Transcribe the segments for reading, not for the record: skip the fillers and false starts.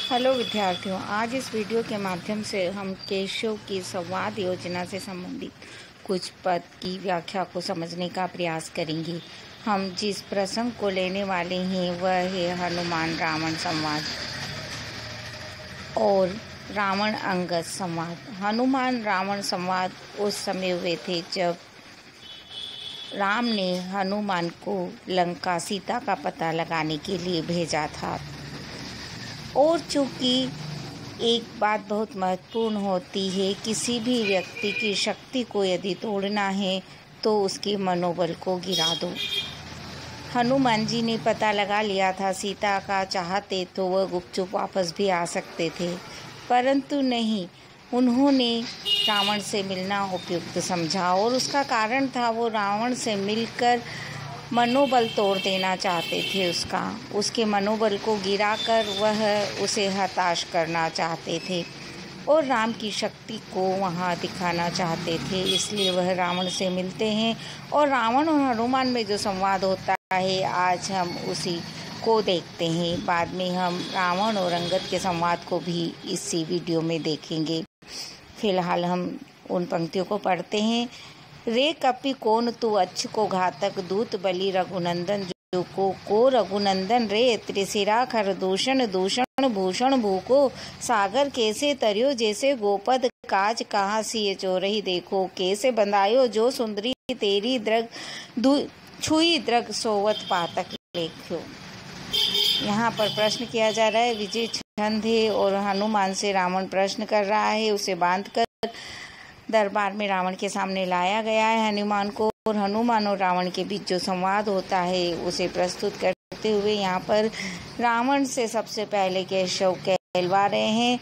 Hello विद्यार्थियों, आज इस वीडियो के माध्यम से हम केशव की संवाद योजना से संबंधित कुछ पद की व्याख्या को समझने का प्रयास करेंगे। हम जिस प्रसंग को लेने वाले हैं वह है हनुमान रावण संवाद और रावण अंगद संवाद। हनुमान रावण संवाद उस समय हुए थे जब राम ने हनुमान को लंका सीता का पता लगाने के लिए भेजा था। और चूँकि एक बात बहुत महत्वपूर्ण होती है, किसी भी व्यक्ति की शक्ति को यदि तोड़ना है तो उसके मनोबल को गिरा दो। हनुमान जी ने पता लगा लिया था सीता का, चाहते तो वह गुपचुप वापस भी आ सकते थे, परंतु नहीं, उन्होंने रावण से मिलना उपयुक्त समझा। और उसका कारण था वो रावण से मिलकर मनोबल तोड़ देना चाहते थे। उसके मनोबल को गिराकर वह उसे हताश करना चाहते थे और राम की शक्ति को वहाँ दिखाना चाहते थे। इसलिए वह रावण से मिलते हैं और रावण और हनुमान में जो संवाद होता है आज हम उसी को देखते हैं। बाद में हम रावण और अंगद के संवाद को भी इसी वीडियो में देखेंगे। फिलहाल हम उन पंक्तियों को पढ़ते हैं। रे कपि कोन तू अच्छ को घातक, दूत बलि रघुनंदन जो को रघुनंदन रे, त्रिशिरा खर दूषण दूषण भूषण भूको, सागर कैसे तरियो जैसे गोपद, काज कहाँ सिय चोरही देखो, कैसे बंधायो जो सुंदरी तेरी द्रग छुई द्रग सोवत पातक लेख्यो। यहाँ पर प्रश्न किया जा रहा है, विजय छंद है और हनुमान से रावण प्रश्न कर रहा है। उसे बांधकर दरबार में रावण के सामने लाया गया है हनुमान को, और हनुमान और रावण के बीच जो संवाद होता है उसे प्रस्तुत करते हुए यहाँ पर रावण से सबसे पहले केशव कहलवा रहे हैं।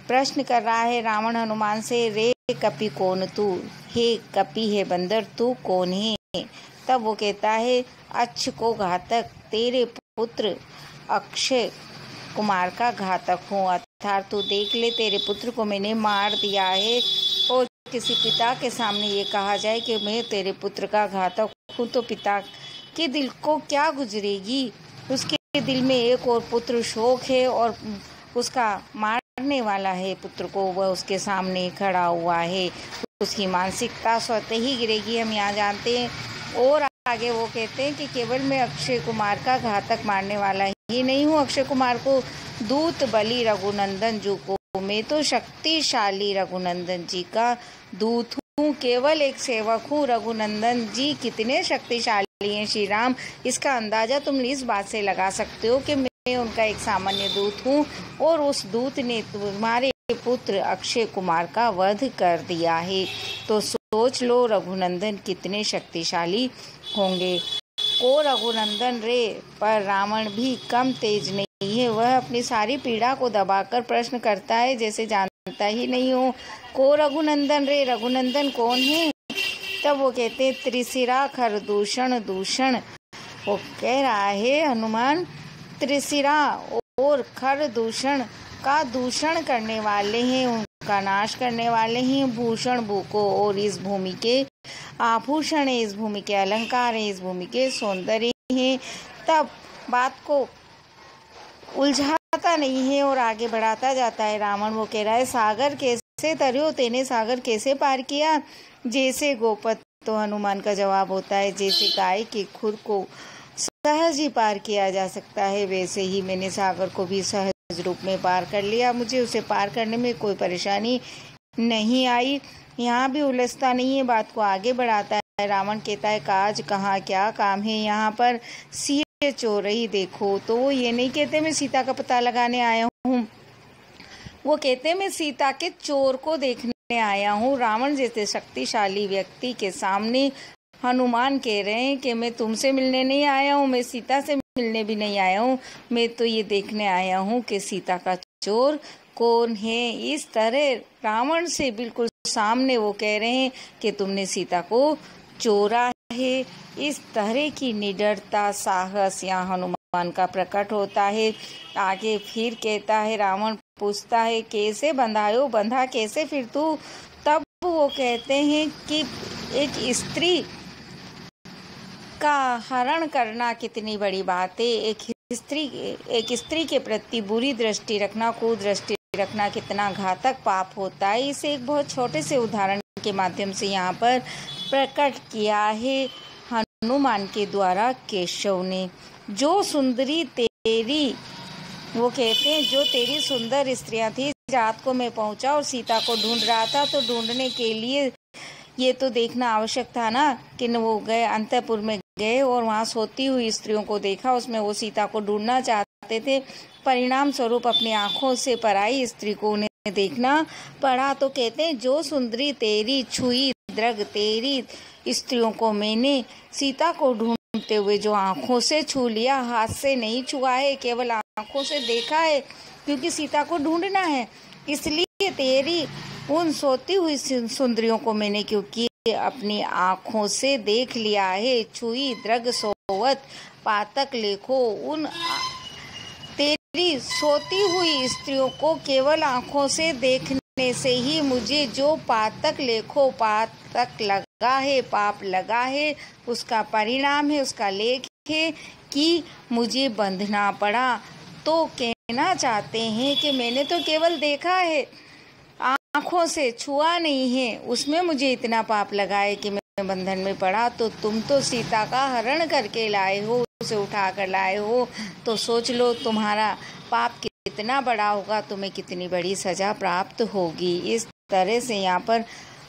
प्रश्न कर रहा है रावण हनुमान से, रे कपि कौन तू, हे कपि है बंदर तू कौन है। तब वो कहता है, अच्छ को घातक, तेरे पुत्र अक्षय कुमार का घातक हूँ, अर्थात तू देख ले तेरे पुत्र को मैंने मार दिया है। और किसी पिता के सामने ये कहा जाए कि मैं तेरे पुत्र का घातक हूँ तो पिता के दिल को क्या गुजरेगी। उसके दिल में एक और पुत्र शोक है और उसका मारने वाला है पुत्र को, वह उसके सामने खड़ा हुआ है, उसकी मानसिकता स्वतः ही गिरेगी, हम यहाँ जानते हैं। और आगे वो कहते हैं कि केवल मैं अक्षय कुमार का घातक मारने वाला ही नहीं हूँ, अक्षय कुमार को दूत बलि रघुनंदन जी को, मैं तो शक्तिशाली रघुनंदन जी का दूत हूँ, केवल एक सेवक हूँ। रघुनंदन जी कितने शक्तिशाली हैं श्री राम, इसका अंदाजा तुम इस बात से लगा सकते हो कि मैं उनका एक सामान्य दूत हूँ और उस दूत ने तुम्हारे पुत्र अक्षय कुमार का वध कर दिया है। तो सोच लो रघुनंदन कितने शक्तिशाली होंगे। को रघुनंदन रे, पर रावण भी कम तेज नहीं है, वह अपनी सारी पीड़ा को दबाकर प्रश्न करता है जैसे जानता ही नहीं हो। को रघुनंदन रे, रघुनंदन कौन है। तब वो कहते त्रिशिरा खर दूषण दूषण, वो कह रहा है हनुमान त्रिशिरा और खर दूषण का दूषण करने वाले हैं, उनका नाश करने वाले हैं। भूषण भूको, और इस भूमि के आभूषण है, इस भूमि के अलंकार है, इस भूमि के सौंदर्य हैं। तब बात को उलझाता नहीं है और आगे बढ़ाता जाता है रावण। वो कह रहा है, सागर कैसे तरियो, तेने सागर कैसे पार किया, जैसे गोपद। तो हनुमान का जवाब होता है, जैसे गाय के खुर को सहज ही पार किया जा सकता है वैसे ही मैंने सागर को भी सहज रूप में पार कर लिया, मुझे उसे पार करने में कोई परेशानी नहीं आई। यहाँ भी उलझता नहीं है, बात को आगे बढ़ाता है। रावण कहता है, काज कहाँ, क्या काम है यहाँ पर, सिए चोरही देखो। तो वो ये नहीं कहते मैं सीता का पता लगाने आया हूँ, वो कहते मैं सीता के चोर को देखने आया हूँ। रावण जैसे शक्तिशाली व्यक्ति के सामने हनुमान कह रहे हैं कि मैं तुमसे मिलने नहीं आया हूँ, मैं सीता से मिलने भी नहीं आया हूँ, मैं तो ये देखने आया हूँ कि सीता का चोर कौन है। इस तरह रावण से बिल्कुल सामने वो कह रहे हैं कि तुमने सीता को चोरा है। इस तरह की निडरता, साहस यहाँ हनुमान का प्रकट होता है। आगे फिर कहता है, रावण पूछता है, कैसे बंधायो, बंधा कैसे फिर तू। तब वो कहते हैं कि एक स्त्री का हरण करना कितनी बड़ी बात है, एक एक स्त्री के प्रति बुरी दृष्टि रखना, कुदृष्टि रखना कितना घातक पाप होता है, इसे एक बहुत छोटे से उदाहरण के माध्यम से यहाँ पर प्रकट किया है हनुमान के द्वारा केशव ने। जो सुंदरी तेरी, वो कहते हैं, जो तेरी सुंदर स्त्रियां थी, रात को मैं पहुंचा और सीता को ढूंढ रहा था, तो ढूंढने के लिए ये तो देखना आवश्यक था ना कि वो गए अंतःपुर में गए और वहाँ सोती हुई स्त्रियों को देखा, उसमें वो सीता को ढूंढना चाहते थे। परिणाम स्वरूप अपनी आंखों से पराई स्त्री को उन्हें देखना पड़ा। तो कहते हैं, जो सुंदरी तेरी छुई दृग, तेरी स्त्रियों को मैंने सीता को ढूंढते हुए जो आंखों से छू लिया, हाथ से नहीं छुआ है, केवल आंखों से देखा है, क्योंकि सीता को ढूंढना है। इसलिए तेरी उन सोती हुई सुंदरियों को मैंने क्योंकि अपनी आंखों से देख लिया है। छुई दृग सोवत पातक लेखो, उन तेरी सोती हुई स्त्रियों को केवल आंखों से देखने से ही मुझे जो पातक लेखो, पातक लगा है, पाप लगा है, उसका परिणाम है, उसका लेख है कि मुझे बंधना पड़ा। तो कहना चाहते हैं कि मैंने तो केवल देखा है, आँखों से छुआ नहीं है, उसमें मुझे इतना पाप लगा है कि मैं बंधन में पड़ा। तो तुम तो सीता का हरण करके लाए हो, उसे उठा कर लाए हो, तो सोच लो तुम्हारा पाप कितना बड़ा होगा, तुम्हें कितनी बड़ी सजा प्राप्त होगी। इस तरह से यहाँ पर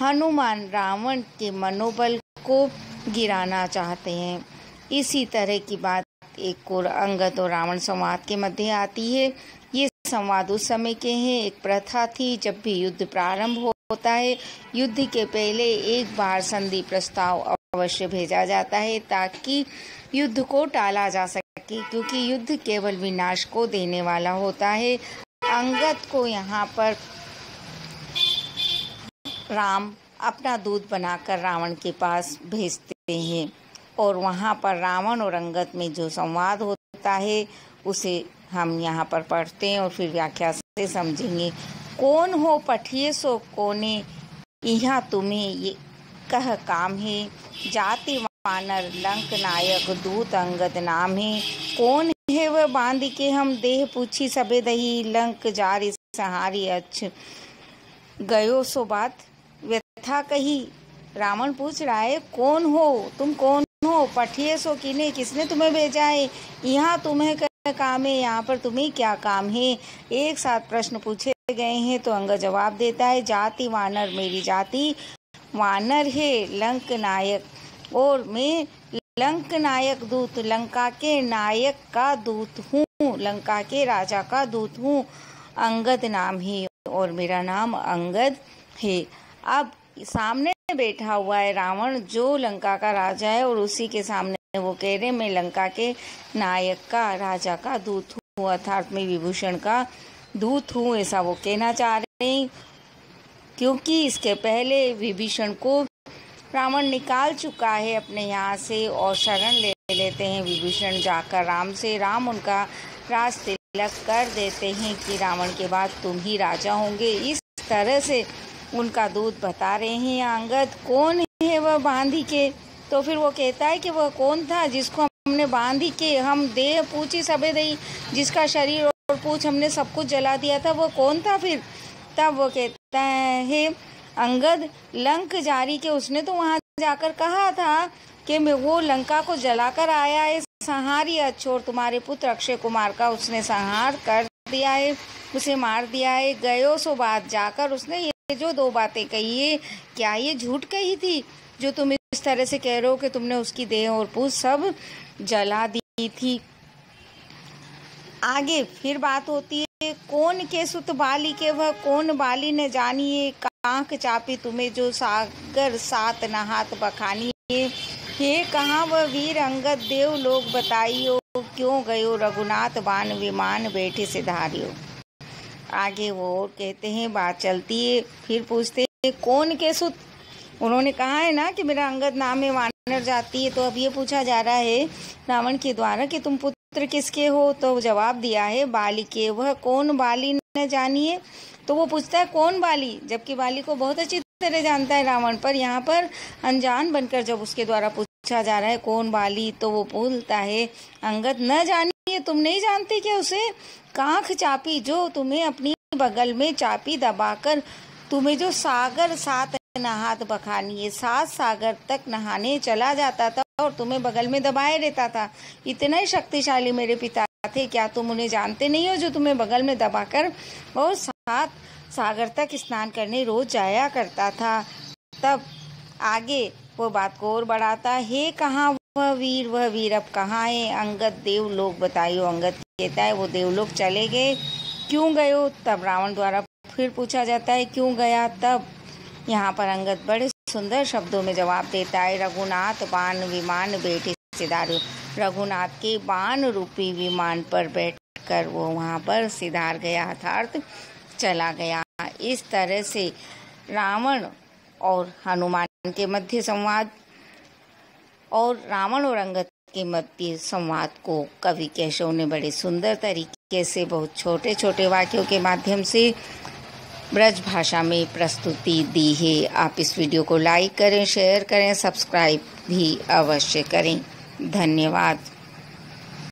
हनुमान रावण के मनोबल को गिराना चाहते हैं। इसी तरह की बात एक और अंगद और रावण संवाद के मध्य आती है। ये संवाद उस समय के हैं। एक प्रथा थी, जब भी युद्ध प्रारंभ होता है, युद्ध के पहले एक बार संधि प्रस्ताव अवश्य भेजा जाता है ताकि युद्ध को टाला जा सके, क्योंकि युद्ध केवल विनाश को देने वाला होता है। अंगद को यहाँ पर राम अपना दूत बनाकर रावण के पास भेजते हैं और वहाँ पर रावण और अंगद में जो संवाद होता है उसे हम यहाँ पर पढ़ते हैं और फिर व्याख्या से समझेंगे। कौन हो पठिए सो कोने, यहाँ तुम्हें ये कह काम है, जाति वानर लंक नायक दूत अंगद नाम है। कौन है वह बांध के हम देह पूछी सबे दही, लंक जारी सहारी अच्छ गयो सो बात व्यथा कही। रावण पूछ रहा है, कौन हो तुम, कौन हो, पठिए सो किने, किसने तुम्हें भेजा है, यहाँ तुम्हें क्या काम है, यहाँ पर तुम्हें क्या काम है। एक साथ प्रश्न पूछे गए हैं तो अंगद जवाब देता है, जाति वानर, मेरी जाति वानर है, लंक नायक और मैं लंक नायक दूत, लंका के नायक का दूत हूँ, लंका के राजा का दूत हूँ। अंगद नाम है और मेरा नाम अंगद है। अब सामने बैठा हुआ है रावण जो लंका का राजा है और उसी के सामने वो कह रहे मैं लंका के नायक का, राजा का दूत हूँ, अर्थात मैं विभूषण का दूत हूँ, ऐसा वो कहना चाह रहे हैं। क्योंकि इसके पहले विभीषण को रावण निकाल चुका है अपने यहाँ से और शरण ले लेते हैं विभीषण जाकर राम से। राम उनका राज तिलक कर देते हैं कि रावण के बाद तुम ही राजा होंगे। इस तरह से उनका दूत बता रहे हैं अंगद कौन है वह बांधी के। तो फिर वो कहता है कि वह कौन था जिसको हमने बांधी के हम देह पूछी सबे दही, जिसका शरीर और पूछ हमने सब कुछ जला दिया था, वो कौन था फिर। तब वो कहता है अंगद लंक जारी के, उसने तो वहाँ जाकर कहा था कि मैं वो लंका को जलाकर आया है, संहारी अच्छोर तुम्हारे पुत्र अक्षय कुमार का उसने संहार कर दिया है, उसे मार दिया है। गयो सो बात, जाकर उसने ये जो दो बातें कही है, क्या ये झूठ कही थी जो तुम इस तरह से कह रहे हो कि तुमने उसकी देह और पूछ सब जला दी थी। आगे फिर बात होती है कौन के सुत बाली के, वह कौन बाली ने जानिए, कांक चापी तुम्हें जो सागर सात नहात बखानिए। हे कहाँ वह वीर अंगद देव लोग बताइयो, क्यों गयो रघुनाथ बान विमान बैठे से धारियो। आगे वो और कहते हैं, बात चलती है, फिर पूछते हैं कौन के सुत। उन्होंने कहा है ना कि मेरा अंगद नाम है, वानर जाती है, तो अब ये पूछा जा रहा है रावण के द्वारा कि तुम पुत्र किसके हो। तो जवाब दिया है बाली के। वह कौन बाली न जानिए, तो वो पूछता है कौन बाली, जबकि बाली को बहुत अच्छी तरह जानता है रावण, पर यहाँ पर अनजान बनकर जब उसके द्वारा पूछा जा रहा है कौन बाली, तो वो बोलता है अंगद न जानिए है, तुम नहीं जानते क्या उसे? कांख चापी जो तुम्हें अपनी बगल में चापी दबाकर तुम्हें जो सागर सात नहात बखानिए 7 सागर तक नहाने चला जाता था और तुम्हें बगल में दबाए रहता था। इतना ही शक्तिशाली मेरे पिता थे, क्या तुम उन्हें जानते नहीं हो जो तुम्हें बगल में दबाकर और 7 सागर तक स्नान करने रोज जाया करता था। तब आगे वो बात को और बढ़ाता, हे कहाँ वह वीर अब कहाँ है? अंगद देवलोक बताइयो। अंगद कहता है वो देवलोक चले गए। क्यों गए हो? तब रावण द्वारा फिर पूछा जाता है क्यों गया? तब यहाँ पर अंगद बड़े सुंदर शब्दों में जवाब देता है, रघुनाथ बाण विमान बैठे सिधार। रघुनाथ के बाण रूपी विमान पर बैठकर वो वहाँ पर सिधार गया, अर्थात चला गया। इस तरह से रावण और हनुमान के मध्य संवाद और रावण और अंगद के मध्य संवाद को कवि केशव ने बड़े सुंदर तरीके से बहुत छोटे छोटे वाक्यों के माध्यम से ब्रज भाषा में प्रस्तुति दी है। आप इस वीडियो को लाइक करें, शेयर करें, सब्सक्राइब भी अवश्य करें। धन्यवाद।